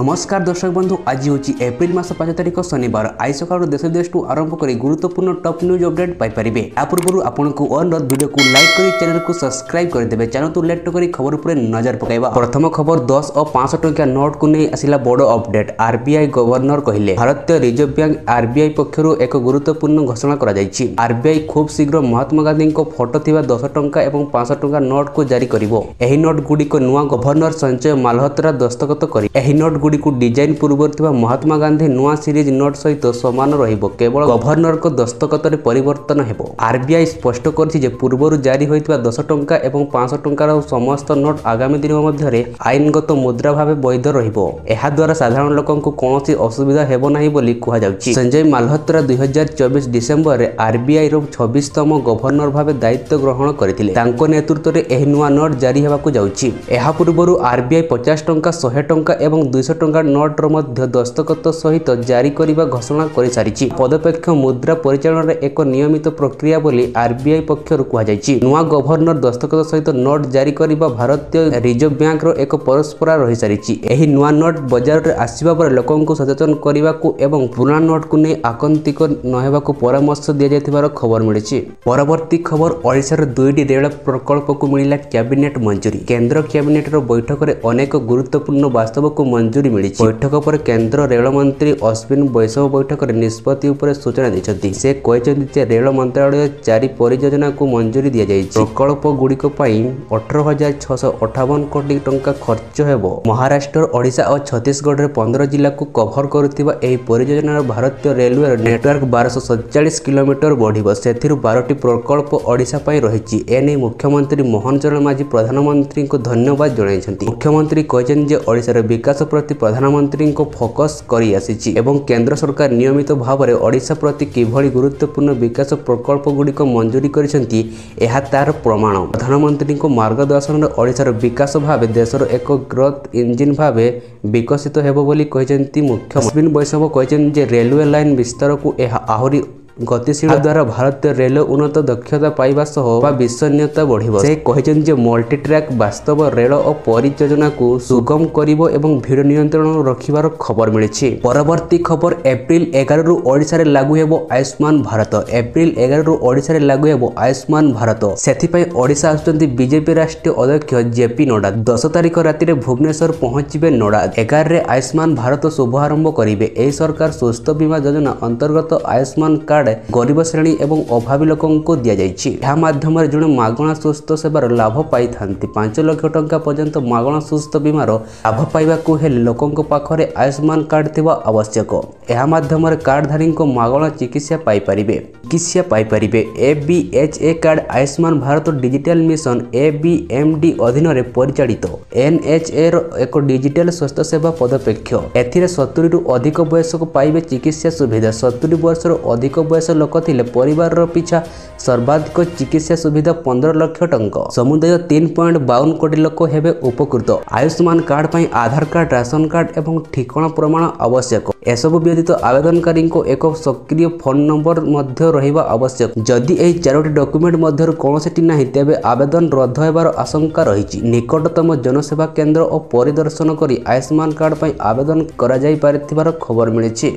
नमस्कार दर्शक बंधु आज हूँ एप्रिल मास 5 तारिख शनिवार आई सकाल देश विदेश आरंभ कर गुरुत्वपूर्ण टॉप न्यूज अपडेट पाइपर। या पूर्व आपको अनुरोध वीडियो को लाइक कर चैनल को सब्सक्राइब करदे। चलतु लेट कर खबर पर नजर पकाइबा। प्रथम खबर 10 और 500 टंकिया नोट को नहीं आसिला बड़ अपडेट। आरबीआई गवर्नर कहले भारतीय रिजर्व बैंक आरबीआई पक्षर एक गुरुत्वपूर्ण घोषणा कर आरबीआई खूब शीघ्र महात्मा गांधी फोटो थिबा 10 टंका और 500 टंका नोट को जारी करिवो। एही नोट गुड़िक नुआ गवर्नर संजय मालहोत्रा दस्तखत करी एही नोट गुड़ी को डिजाइन पूर्व महात्मा गांधी नुआ सीरीज नोट सहित समान रहिबो। केवल गवर्नर को दस्तखत रे परिवर्तन हेबो। आरबीआई स्पष्ट करछि जे पूर्व जारी होइतबा 10 टंका एवं 500 टंकार समस्त नोट आगामी दिन मध्य आईनगत मुद्रा भाव वैध रहिबो। एहा द्वारा साधारण लोकंकु कोनोसी असुविधा हेबो नाही बोली कुहा जाउछि। संजय मालहोत्रा 2024 डिसेंबर रे आरबीआई रो 26तम गवर्नर भाव दायित्व ग्रहण करथिले। तांको नेतृत्व रे एही नुआ नोट जारी हेबाकु जाउछि। एहा पूर्व आरबीआई 50 टंका 100 टंका एवं 200 टंका नोट रो मध्य दस्तखत सहित जारी करिबा घोषणा करि सारिछि। पदपेक्ष मुद्रा परिचालन रे एक नियमित प्रक्रिया बोली आरबीआई पक्षरु कुहा जायछि। नुआ गवर्नर दस्तखत सहित नोट जारी करिबा भारतीय रिजर्व बैंक रो एक परस्परा रहि सारिछि। एही नुआ नोट बाजार रे आसीबा पर लोकंकु सचेतन करिबाकु एवं पुराना नोट को नै आकंतिक नहेबाकु परामर्श दिया जायतिबार खबर मिलिछि। परवर्ती खबर ओडिसा रो 2टी रेल प्रकल्प को मिलिला कैबिनेट मंजूरी। केंद्र कैबिनेट रो बैठक रे अनेक गुरुत्वपूर्ण वास्तव को मंजूरी मिलिछि। बैठक पर केंद्र रेल मंत्री अश्विन वैष्णव बैठक रे निष्पत्ति उपर सूचना दैछथि। से कहछथि जे रेल मंत्रालय 4 परियोजना को मंजूरी दिया जायछि। प्रकल्प गुड़िक पई 18,658 कोटी टंका खर्च हेबो। महाराष्ट्र ओडिशा और छत्तीसगढ़ रे 15 जिला को कवर करुथिबा एही परियोजना भारतीय रेलवे नेटवर्क 1247 किलोमीटर बढ़िबो। सेथिरु 12टी प्रकल्प ओडिशा पई रहिछि। एने मुख्यमंत्री मोहन चरण माझी प्रधानमंत्री को धन्यवाद जणाइछथि। मुख्यमंत्री कहछन जे ओडिसा रे विकास प्रति प्रधानमंत्री को फोकस करी आसीछि एवं केंद्र सरकार नियमित भाव में ओडिशा प्रति किभली गुरुत्वपूर्ण विकास प्रकल्प गुड़िक मंजूरी करिसेंती एहा तार प्रमाण। प्रधानमंत्री को मार्गदर्शन में ओडिशार विकास भाव देशर एक ग्रोथ इंजिन भाव विकसित हेबो बोली कहिसेंती मुख्य अश्विन वैष्णव कहिसेंती जे रेलवे लाइन विस्तार को एहा आहुरी गतिशील द्वारा भारतीय रेल उन्नत दक्षता पाइबा सह विश्वसनीयता बढ़िबो। से कहिसेंती जे मल्टी ट्रैक वास्तव रेल और परियोजना को सुगम करिवो एवं भीड़ नियंत्रण रखिबार खबर मिलिछि। परवर्ती खबर एप्रिल 11 रु ओडिसा रे लागू हेबो आयुष्मान भारत। एप्रिल 11 रु ओडिसा रे लागू हेबो आयुष्मान भारत। सेथि पई ओडिसा आछंती बीजेपी राष्ट्रीय अध्यक्ष जेपी नड्डा 10 तारिख राति रे भुवनेश्वर पहुंचीबे। नड्डा 11 रे आयुष्मान भारत शुभारंभ करिवे। एही सरकार स्वास्थ्य बीमा योजना अंतर्गत आयुष्मान कार्ड गरीब श्रेणी एवं अभावी लोकों को दिया जायछि। एहा माध्यम रे जणे मागणा स्वास्थ्य सेवार लाभ पाई थांती। 5 लाख टंका पर्यंत मागणा स्वास्थ्य बीमार लाभ पाइबा को हेले लोकों पाखरे आयुष्मान कार्ड थिबा आवश्यक। एहा माध्यम रे कार्डधारी को मागणा चिकित्सा पाई परिबे। ABHA card Ayushman Bharat digital mission ABMD अधीन रे परिचालित एनएचए रो एक डिजिटल स्वास्थ्य सेवा पदपेक्ष। एथिरे 70 रु अधिक वयस को पाइबे चिकित्सा सुविधा। 70 वर्ष रो अधिक वयस लोक थिले परिवार पिछा सर्वाधिक चिकित्सा सुविधा 15 लाख टंका। समुदाय 3.52 कोटी लोक हेबे उपकृत। आयुष्मान कार्ड पई आधार कार्ड राशन कार्ड एवं ठिकाना प्रमाण आवश्यक। एसबु व्यतीत आवेदनकारी को एक सक्रिय फोन नंबर मध्य रहिबा आवश्यक। जदि एही 4टी डॉक्यूमेंट मध्य कोनोसीटी नाही तेबे आवेदन रद्द हेबार आशंका रहिछि। निकटतम जनसेवा केंद्र और परिदर्शन करी आयुष्मान कार्ड पई आवेदन करा जाई पारिथिबार खबर मिलिछि।